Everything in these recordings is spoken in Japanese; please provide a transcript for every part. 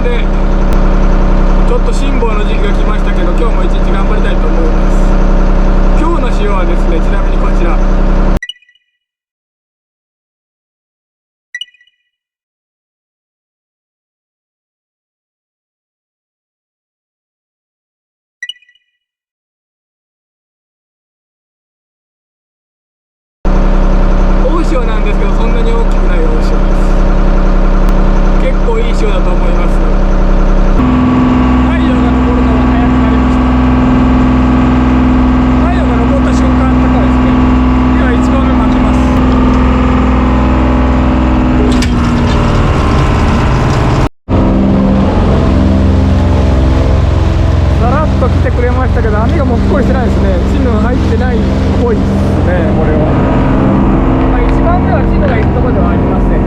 でちょっと辛抱の時期が来ましたけど、今日も一日頑張りたいと思います。今日の塩はですね、ちなみにこちら大塩なんですけど、そんなに大きくない大塩です。結構いい塩だと思います。太陽が昇るのが早くなりました。太陽が昇った瞬間高いですね。では1番目巻きます。さらっと来てくれましたけど、網がもっこりしてないですね。チヌ入ってないっぽいですね、これは。1番目はチヌが行くところではありません。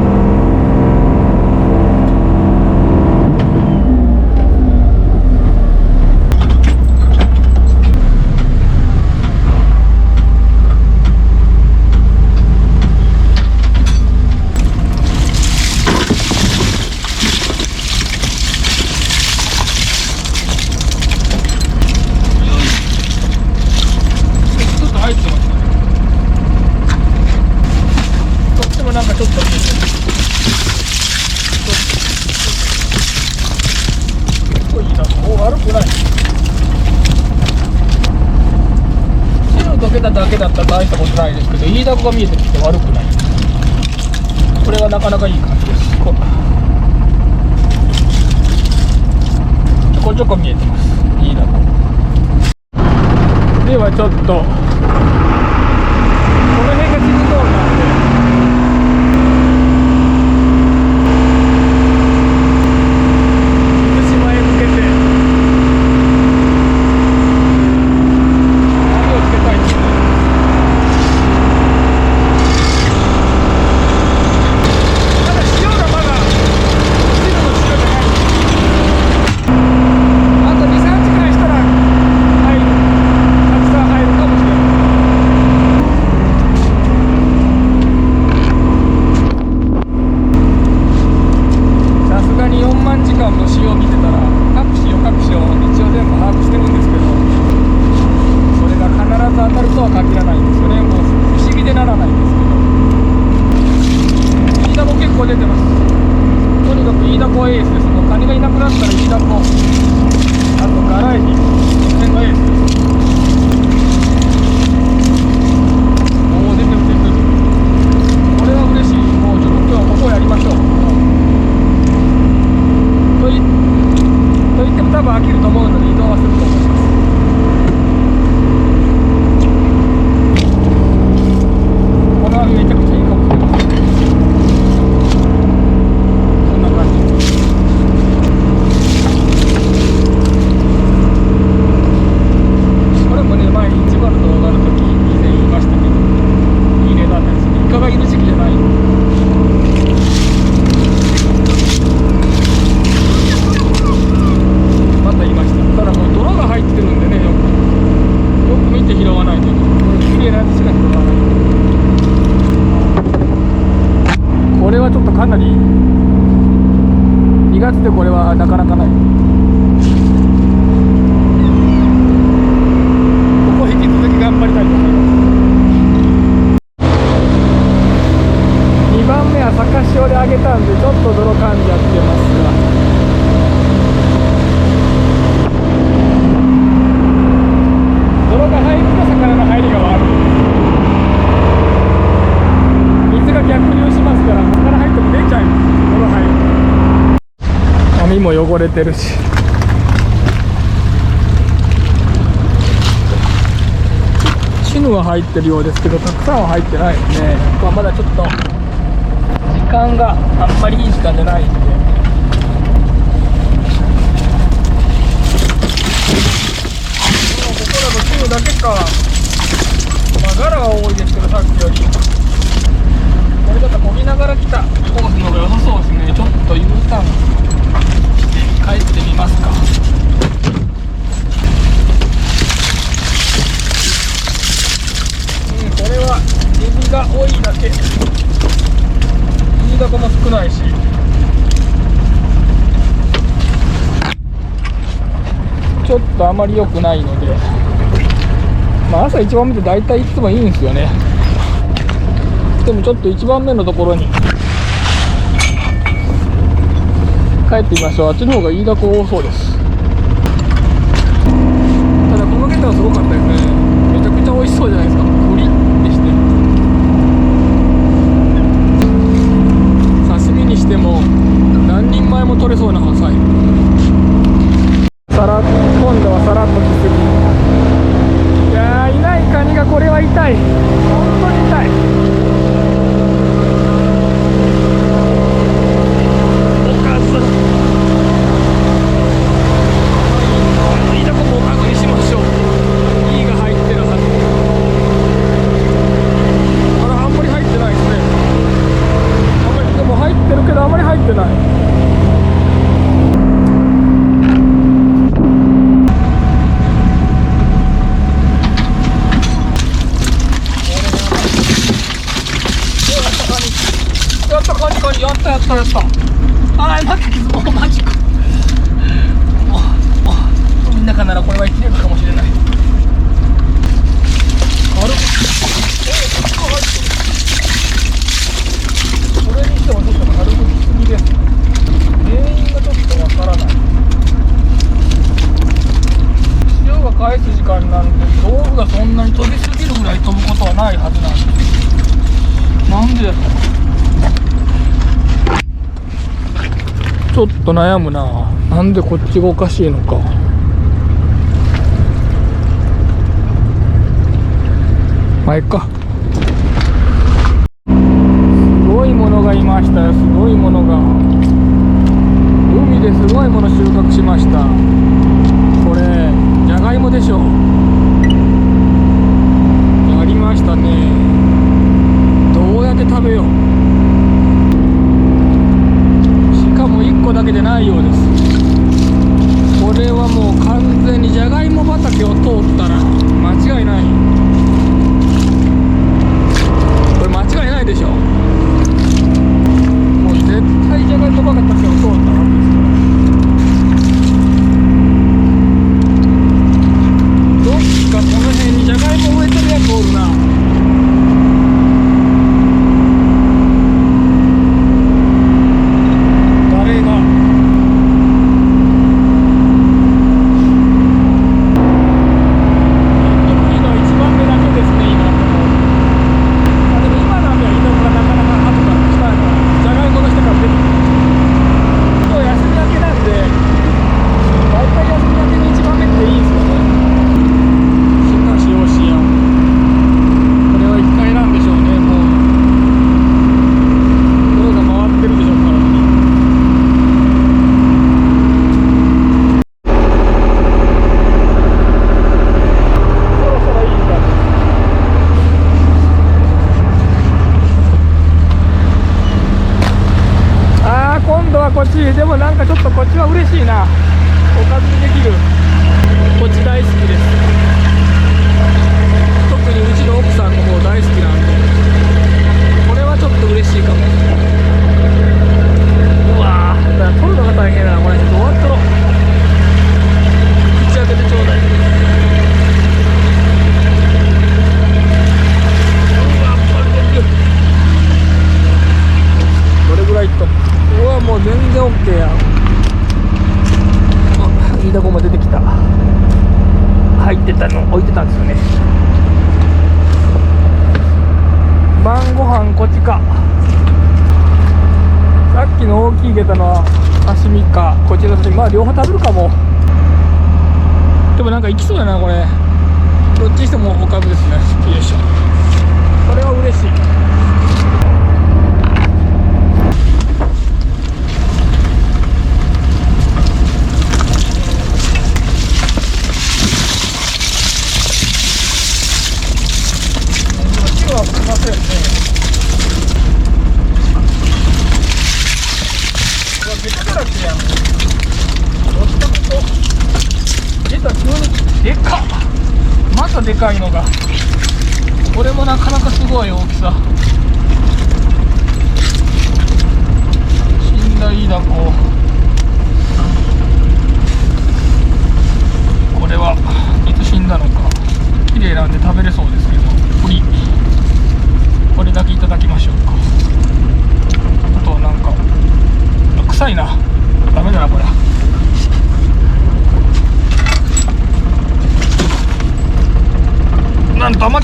だけだったら大したことないですけど、イイダコが見えてきて悪くない。これはなかなかいい感じです。ちょこちょこ見えてます、イイダコ。ではちょっとこの辺が地図ゾーンなんで、水島へ向けて網をつけたいですね。かなり2月でこれはなかなかない。ここ引き続き頑張りたいと思います。2番目は坂潮で上げたんでちょっと泥噛んじゃってますが、泥が入ると魚の入りが悪い。水が逆流しますから魚入っても出ちゃいます。泥入る。網も汚れてるし。チヌは入ってるようですけどたくさんは入ってないですね。まだちょっと時間があんまりいい時間じゃないんで、ここだとチヌだけか。ガラは多いですけどさっきより。これだと漕ぎながら来たコースの方が良さそうですね。ちょっと U ターンして帰ってみますか。これはエビが多いだけ、イイダコも少ないし、ちょっとあまり良くないので、まあ、朝1番目って大体いつもいいんですよね。でもちょっと1番目のところに帰ってみましょう。あっちの方がイイダコ多そうです。ただこのゲタはすごかったですね。めちゃくちゃ美味しそうじゃないですか。鳥でして、刺身にしても何人前も取れそうなサイズ。さらっと、今度はさらっと来すぎ。いやー、いないカニがこれは痛い。本当に痛い。おかずいいとこもおかずにしましょう。いいが入ってるはず。あら、あんまり入ってないですね。あんまり、でも入ってるけどあんまり入ってない。やったやったやった。あー、また傷。もうマジか。もうみんなかならこれは生きれるかもしれない。軽くそれにしてもちょっと軽くきすぎです。原因がちょっとわからない。潮が返す時間なんて道具がそんなに飛びすぎるぐらい飛ぶことはないはずなんです。なんでですか。ちょっと悩むな。なんでこっちがおかしいのか。まあいっか。すごいものがいましたよ。すごいものが。海ですごいもの収穫しました。これじゃがいもでしょ。やりましたね。どうやって食べよう。1個だけでないようです。これはもう完全にじゃがいも畑を通ったら間違いない。これ間違いないでしょ。もう絶対じゃがいも畑を通ったわけですから。どっかこの辺にじゃがいも植えてるやつおるな。こっちでもなんかちょっとこっちは嬉しいな。おかずにできる。こっち大好きです。特にうちの奥さんの方大好きなんで、これはちょっと嬉しいかも。うわー、だから取るのが大変だな。これちょっと終わっとろう。口当ててちょうだい。どれぐらいいっとん。うわ、もう全然 OK やん。あ、イイダコも出てきた。入ってたの置いてたんですよね。晩ご飯こっちか。さっきの大きいゲタの刺身か、こっちの刺身、まあ両方食べるかも。でもなんかいきそうだなこれ。どっちにしてもおかずですね。よいしょ。これは嬉しい。でかいのが、これもなかなかすごい大きさ。死んだイイダコ。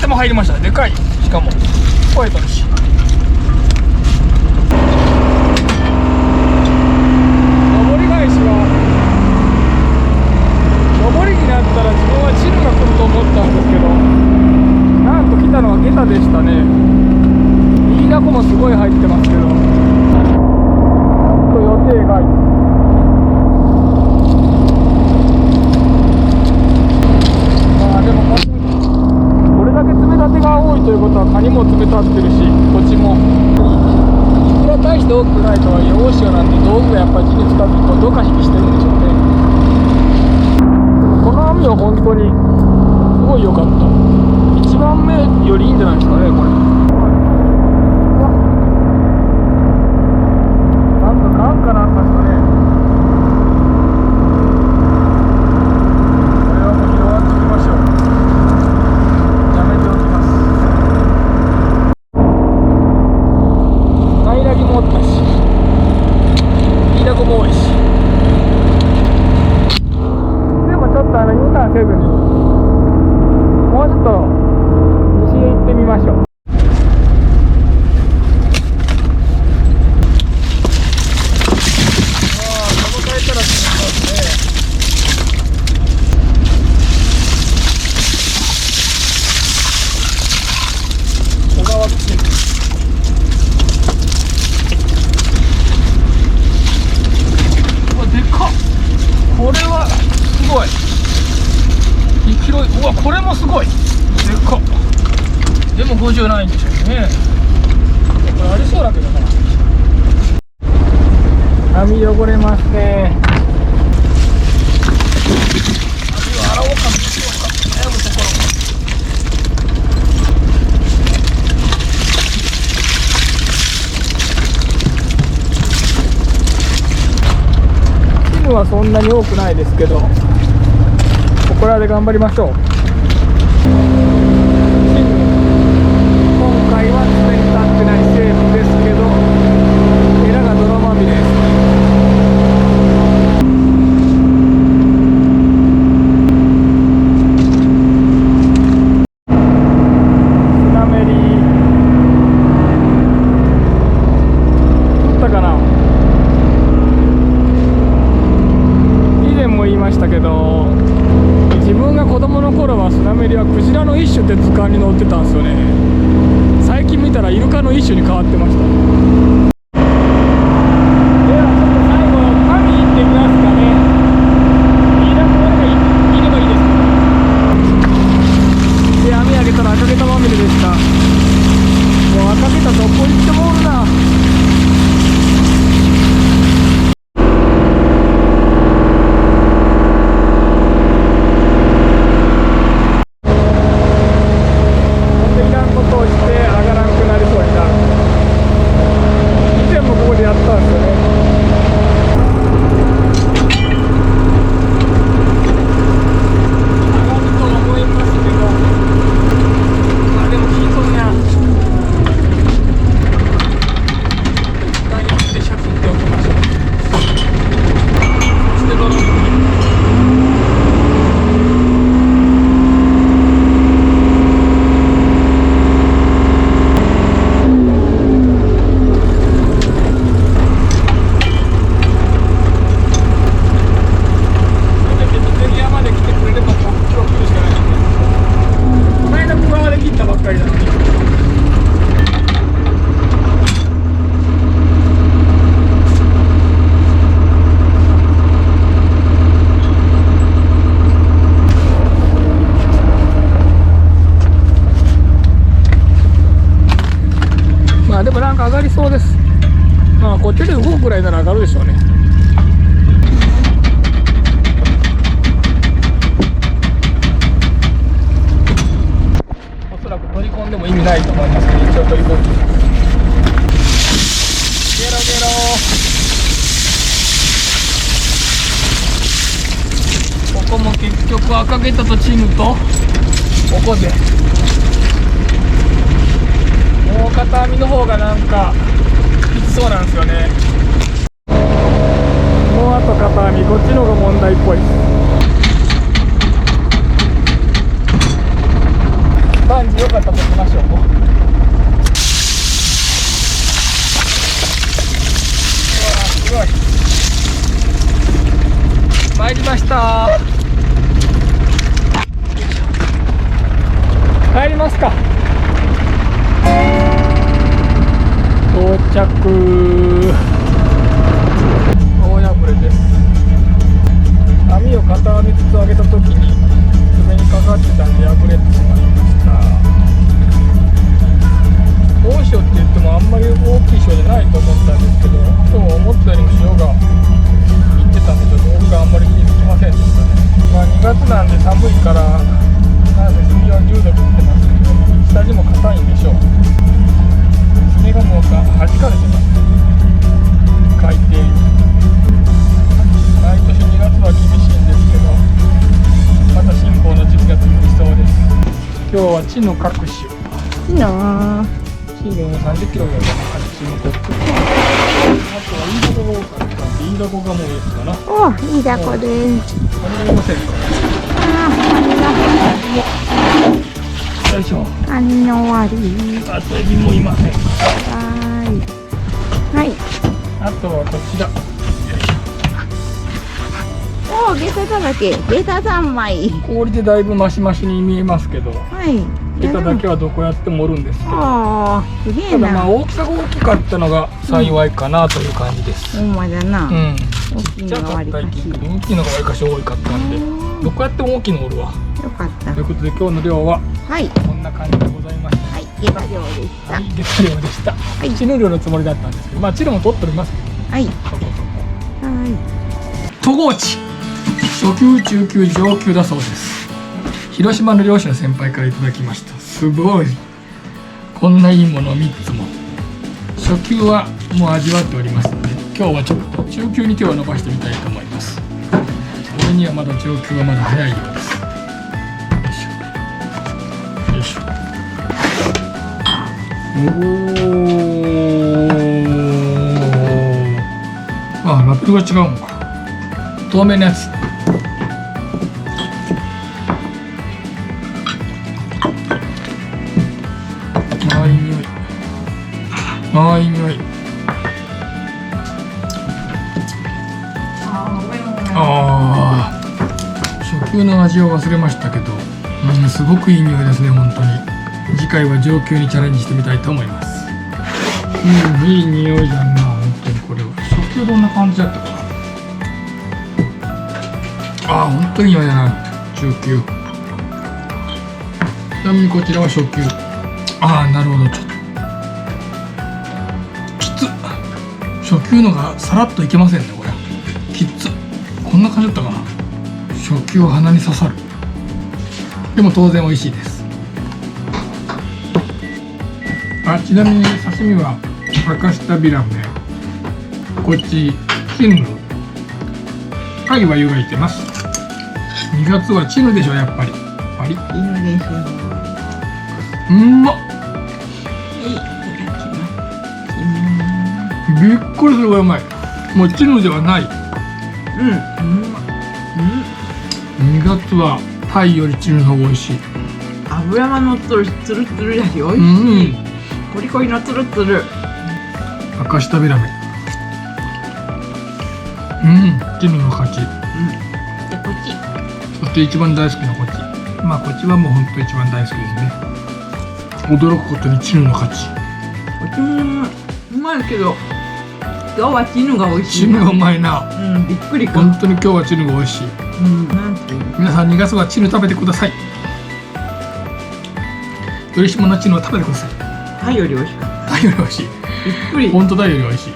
ても入りました。でかい。しかも超えとるし。上り返しは上りになったら自分はチルが来ると思ったんですけど、なんと来たのは下駄でしたね。飯田湖もすごい入ってますけど、ちょっと予定外。まあでもこれだけ詰め立てが多いということはカニも詰め立ってるし、こっちもいくら大して多くないとはいえ、大潮なんで道具がやっぱり地に近づくとどか引きしてるんでしょうね。でもこの網は本当にすごい良かった。1番目よりいいんじゃないですかね、これ。なんかガンかなんかですかね。これはもう広がっていきましょう。やめておきます。ナイラギもおったし、イナゴも多いし。でもちょっとUターンせずにもうちょっと西へ行ってみましょう。これはすごい。広い。うわ、これもすごい。でっか。でも50ないんでしょうね。これありそうだけどな。網汚れますね。網を洗おうかどうしようか悩むところ。チームはそんなに多くないですけど、ここらで頑張りましょう。今回は爪に立ってないセーフですけど、エラが泥まみれです。スナメリ取ったかな。以前も言いましたけど、自分が子供の頃はスナメリはクジラの一種って図鑑に載ってたんですよね。最近見たらイルカの一種に変わってました。ではちょっと最後神行ってみますかね。飯田公園がいればいいですけど。で、網上げたら赤ゲタまみれでした。もう赤ゲタどこ行ってもおるな。でもなんか上がりそうです。まあこっちで動くぐらいなら上がるでしょうね。おそらく取り込んでも意味ないと思いますけど、一応取り込んでゲロゲロ。ここも結局赤ゲタとチヌとここでもう片網の方がなんかきつそうなんですよね。もうあと片網、こっちの方が問題っぽいです。バンジよかったとしましょう。すごい。参りました。帰りますか。到着。大破れです。網を片網ずつ上げた時に爪にかかってたんで破れてしまいました。大潮って言ってもあんまり大きい潮じゃないと思ったんですけど、今日思ったよりも潮がいってたんで、ちょっと道具があんまり気づきませんでしたね。まあ2月なんで寒いから、なんで水温10度切ってますけど、下地も硬いんでしょう。爪がもう弾かれてます。海底に。毎年2月は厳しいんですけど、また辛抱の時期が続きそうです。今日は地の各種。いいなぁ。シールも30キロぐらいかな、チームトップ。あとはイイダコが多かったんで、イイダコがもういいかな。お、いいだこです。これでいませんか。よいしょ。カニの終わり。あとエビもいません。はい。あとはこちら。おー、ゲタだらけ。ゲタ三枚。氷でだいぶマシマシに見えますけど、はい。ゲタだけはどこやってもおるんですけど、ああ、すげえただまあな。大きさが大きかったのが幸いかなという感じです。ほんまだな。うん。大きいちっちゃかったのがわりかし。り大きいのがわりかし多かったんで、どこやっても大きいのおるわ。よかったという。ことで今日の量ははい。こんな感じでございました。はい、ゲタ量でした。はい、ゲタ量でした。いチヌ量のつもりだったんですけど、まあチヌも取っておりますけど、はい。そこそこ。は戸河内初級中級上級だそうです。広島の漁師の先輩からいただきました。すごい、こんないいものを3つも。初級はもう味わっておりますので、今日はちょっと中級に手を伸ばしてみたいと思います。俺にはまだ上級はまだ早いようです。よいしょよいしょ。おー、あ、ラップが違うのか。透明なやつ。ああ、いい匂い。ああ、いい匂い。ああ、初級の味を忘れましたけど、すごくいい匂いですね、本当に。次回は上級にチャレンジしてみたいと思います。いい匂いだな、本当にこれは。初級どんな感じだったかな。ああ、本当にいい匂いだな、中級。ちなみにこちらは初級。ああ、なるほど、ちょっときつっ。初級のがさらっといけませんね、これ。きつっ。こんな感じだったかな。初級は鼻に刺さる。でも当然美味しいです。あ、ちなみに刺身は赤舌ビラムで、こっちチヌ。貝は湯がいてます。2月はチヌでしょ、やっぱり。パリッ。い。いいのですよ。うんまっ。いただきます。びっくりするぐらいうまい。もうチヌではない。2月はタイよりチヌの方が美味しい。油が乗っとるし、つるつるだし、おいしい。コリコリのつるつる。赤舌ビラメ。チヌの勝ち。で、こっち。そして一番大好きなこっち。まあこっちはもう本当一番大好きですね。驚くことにチヌの勝ち。こっちもうまいけど、今日はチヌが美味しい。チヌがうまいな。びっくりか。本当に今日はチヌが美味しい。なんていう。皆さん2月はチヌ食べてください。嬉しものチヌを食べてください。タイより美味しかった。タイより美味しい。びっくり。本当タイより美味しい。